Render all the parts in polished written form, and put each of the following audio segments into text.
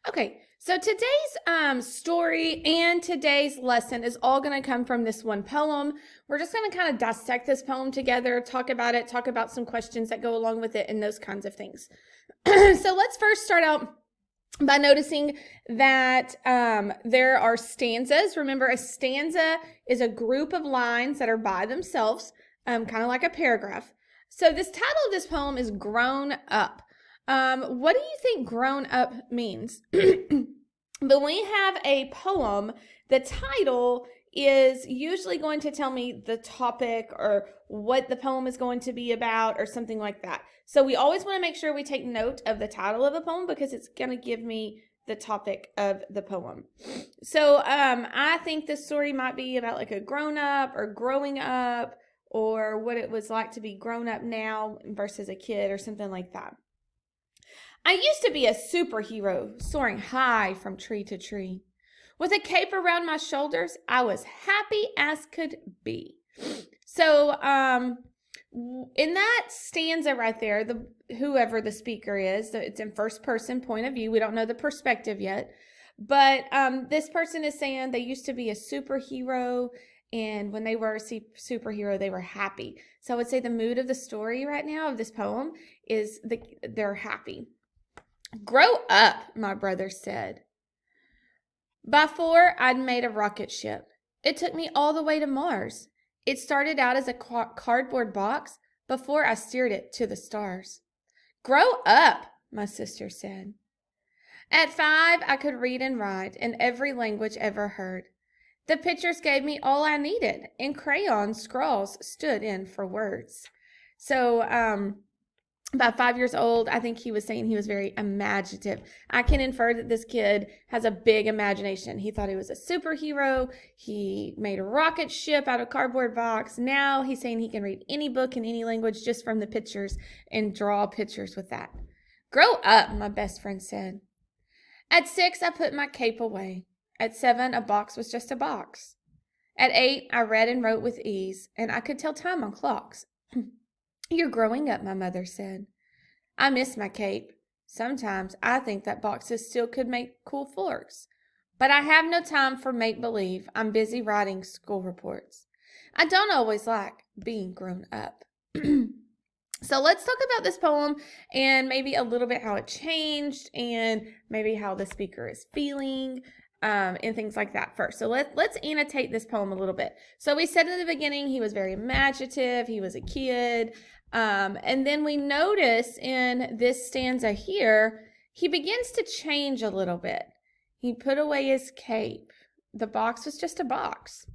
Okay, so today's story and today's lesson is all going to come from this one poem. We're just going to kind of dissect this poem together, talk about it, talk about some questions that go along with it, and those kinds of things. So let's first start out by noticing that there are stanzas. Remember, a stanza is a group of lines that are by themselves, kind of like a paragraph. So this title of this poem is Grown Up. What do you think grown up means? But when we have a poem, the title is usually going to tell me the topic or what the poem is going to be about or something like that. So we always want to make sure we take note of the title of a poem because it's going to give me the topic of the poem. So I think this story might be about like a grown up or growing up or what it was like to be grown up now versus a kid or something like that. I used to be a superhero, soaring high from tree to tree. With a cape around my shoulders, I was happy as could be. So, in that stanza right there, whoever the speaker is, it's in first person point of view. We don't know the perspective yet. But this person is saying they used to be a superhero, and when they were a superhero, they were happy. So I would say the mood of the story right now of this poem is they're happy. Grow up, my brother said. By 4, I'd made a rocket ship. It took me all the way to Mars. It started out as a cardboard box before I steered it to the stars. Grow up, my sister said. At 5, I could read and write in every language ever heard. The pictures gave me all I needed, and crayon scrawls stood in for words. So, about 5 years old, I think he was saying he was very imaginative. I can infer that this kid has a big imagination. He thought he was a superhero. He made a rocket ship out of a cardboard box. Now he's saying he can read any book in any language just from the pictures and draw pictures with that. Grow up, my best friend said. At 6, I put my cape away. At 7, a box was just a box. At 8, I read and wrote with ease, and I could tell time on clocks. You're growing up, my mother said. I miss my cape. Sometimes I think that boxes still could make cool forks. But I have no time for make-believe. I'm busy writing school reports. I don't always like being grown up. So let's talk about this poem and maybe a little bit how it changed and maybe how the speaker is feeling. And things like that first. So let's annotate this poem a little bit. So we said in the beginning he was very imaginative. He was a kid. And then we notice in this stanza here, he begins to change a little bit. He put away his cape. The box was just a box.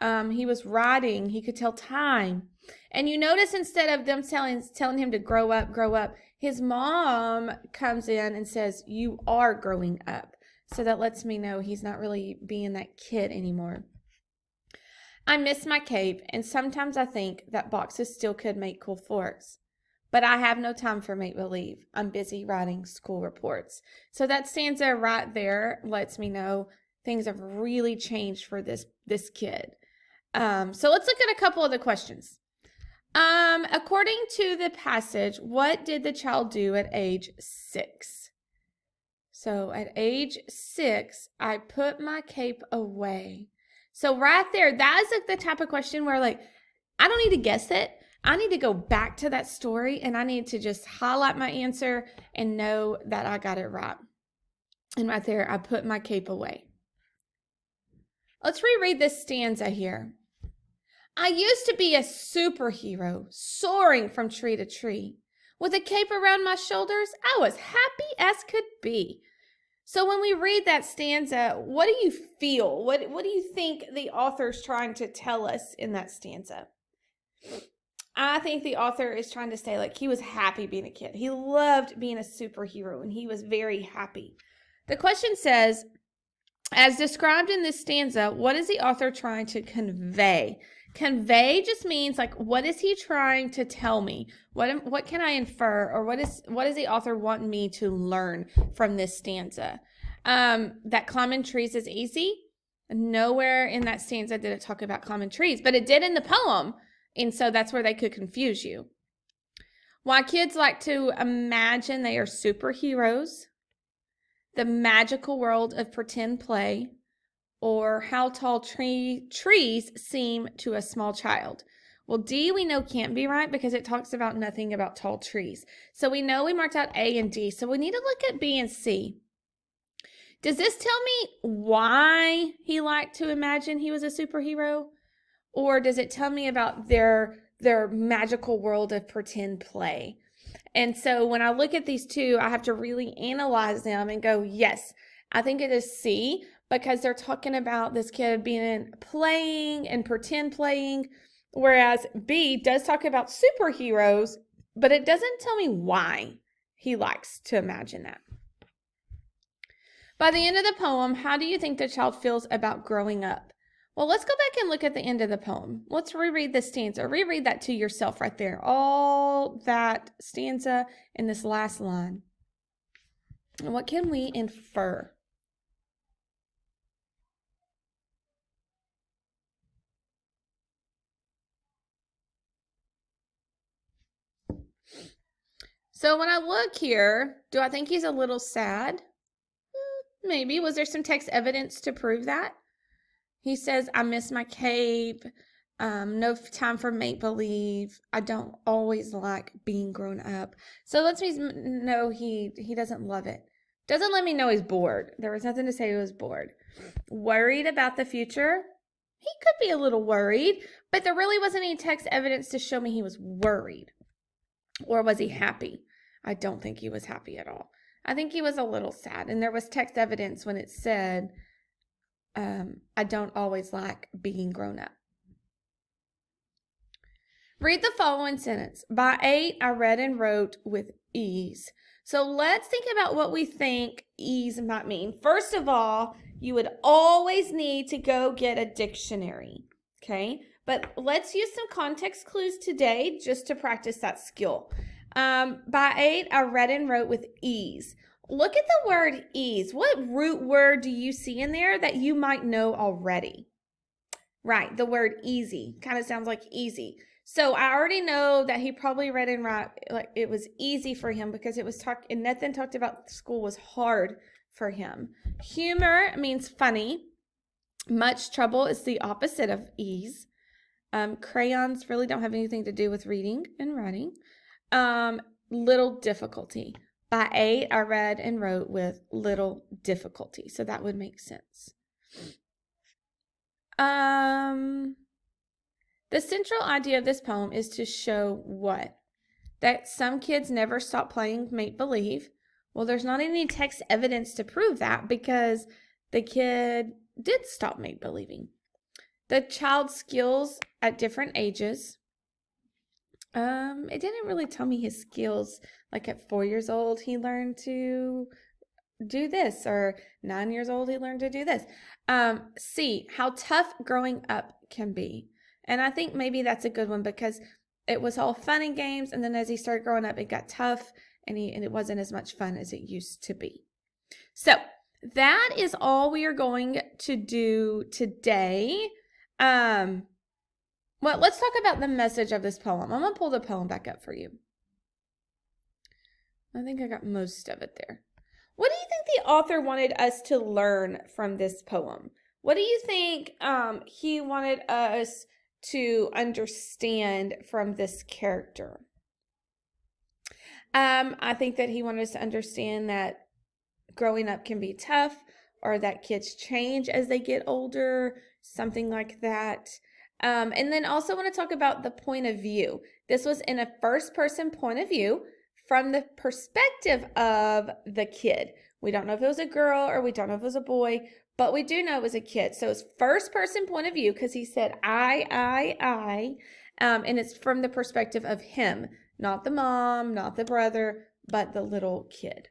He was writing. He could tell time. And you notice instead of them telling him to grow up, his mom comes in and says, you are growing up. So that lets me know he's not really being that kid anymore. I miss my cape, and sometimes I think that boxes still could make cool forks. But I have no time for make-believe. I'm busy writing school reports. So that stanza right there lets me know things have really changed for this kid. So let's look at a couple of the questions. According to the passage, what did the child do at age 6? So at age 6, I put my cape away. So right there, that is the type of question where like, I don't need to guess it. I need to go back to that story and I need to just highlight my answer and know that I got it right. And right there, I put my cape away. Let's reread this stanza here. I used to be a superhero, soaring from tree to tree. With a cape around my shoulders, I was happy as could be. So when we read that stanza, what do you feel? What do you think the author's trying to tell us in that stanza? I think the author is trying to say like he was happy being a kid. He loved being a superhero and he was very happy. The question says, as described in this stanza, what is the author trying to convey? Convey just means like, what is he trying to tell me? What can I infer, or what is the author wanting me to learn from this stanza? That climbing trees is easy. Nowhere in that stanza did it talk about climbing trees, but it did in the poem, and so that's where they could confuse you. Why kids like to imagine they are superheroes. the magical world of pretend play, or how tall trees seem to a small child. Well, D we know can't be right because it talks about nothing about tall trees. So we know we marked out A and D. So we need to look at B and C. Does this tell me why he liked to imagine he was a superhero? Or does it tell me about their magical world of pretend play? And so when I look at these two, I have to really analyze them and go, yes, I think it is C, because they're talking about this kid being playing and pretend playing, whereas B does talk about superheroes, but it doesn't tell me why he likes to imagine that. By the end of the poem, how do you think the child feels about growing up? Well, let's go back and look at the end of the poem. Let's reread the stanza. Reread that to yourself right there. All that stanza in this last line. And what can we infer? So when I look here, do I think he's a little sad? Maybe. Was there some text evidence to prove that? He says, I miss my cape. No time for make-believe. I don't always like being grown up. So lets me know he doesn't love it. Doesn't let me know he's bored. There was nothing to say he was bored. Worried about the future? He could be a little worried, but there really wasn't any text evidence to show me he was worried. Or was he happy? I don't think he was happy at all. I think he was a little sad. And there was text evidence when it said, I don't always like being grown up. Read the following sentence. By 8, I read and wrote with ease. So let's think about what we think ease might mean. First of all, you would always need to go get a dictionary, okay? But let's use some context clues today just to practice that skill. By 8, I read and wrote with ease. Look at the word ease. What root word do you see in there that you might know already? Right, the word easy. Kind of sounds like easy. So I already know that he probably read and wrote like it was easy for him because it was and Nathan talked about school was hard for him. Humor means funny. Much trouble is the opposite of ease. Crayons really don't have anything to do with reading and writing. Little difficulty. By 8, I read and wrote with little difficulty. So that would make sense. The central idea of this poem is to show what? That some kids never stop playing make-believe. Well, there's not any text evidence to prove that because the kid did stop make-believing. The child's skills at different ages. It didn't really tell me his skills. Like at 4 years old, he learned to do this, or 9 years old, he learned to do this. C, how tough growing up can be. And I think maybe that's a good one because it was all fun and games, and then as he started growing up, it got tough, and it wasn't as much fun as it used to be. So that is all we are going to do today. Well, let's talk about the message of this poem. I'm going to pull the poem back up for you. I think I got most of it there. What do you think the author wanted us to learn from this poem? What do you think he wanted us to understand from this character? I think that he wanted us to understand that growing up can be tough, or that kids change as they get older, something like that. And then also want to talk about the point of view. This was in a first-person point of view from the perspective of the kid. We don't know if it was a girl or we don't know if it was a boy, but we do know it was a kid. So it's first-person point of view because he said, I, and it's from the perspective of him, not the mom, not the brother, but the little kid.